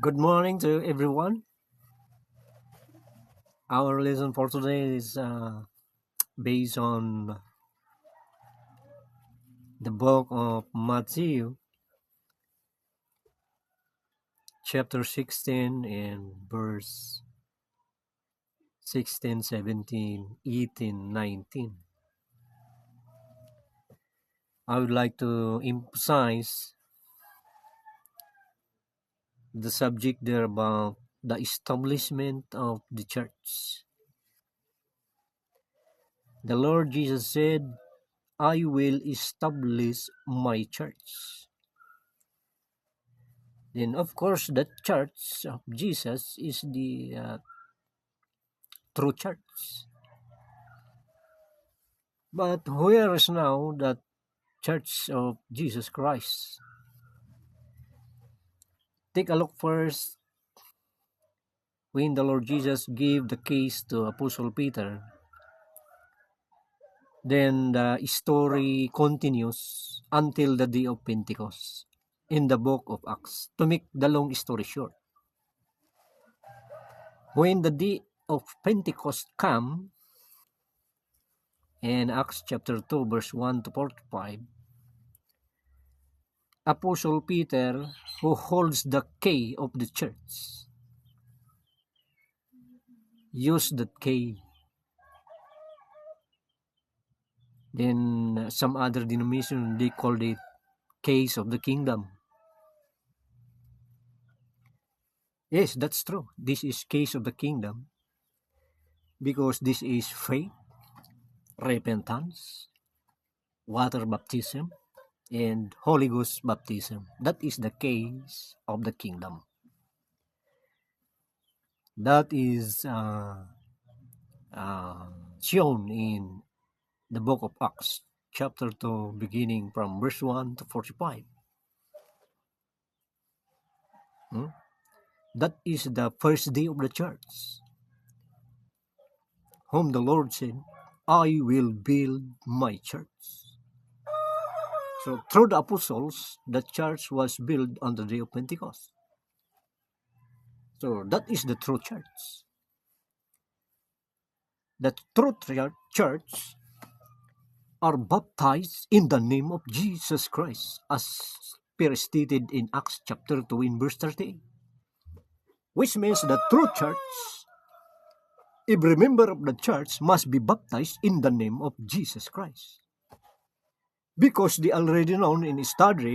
Good morning to everyone. Our lesson for today is based on the book of Matthew, chapter 16, and verse 16, 17, 18, 19. I would like to emphasize the subject there about the establishment of the church. The Lord Jesus said, I will establish my church. Then, of course, the church of Jesus is the true church. But where is now the church of Jesus Christ? Take a look first when the Lord Jesus gave the keys to Apostle Peter. Then the story continues until the day of Pentecost in the book of Acts. To make the long story short, when the day of Pentecost came, in Acts chapter 2 verse 1 to 45, Apostle Peter, who holds the key of the church, used that key. Then some other denomination, they called it keys of the kingdom. Yes, that's true. This is keys of the kingdom because this is faith, repentance, water baptism, and Holy Ghost baptism. That is the keys of the kingdom. That is shown in the book of Acts, chapter 2, beginning from verse 1 to 45. That is the first day of the church, whom the Lord said, I will build my church. So through the apostles, the church was built on the day of Pentecost. So that is the true church. The true church are baptized in the name of Jesus Christ, as stated in Acts chapter 2 in verse 38. Which means the true church, every member of the church must be baptized in the name of Jesus Christ. Because they already known in study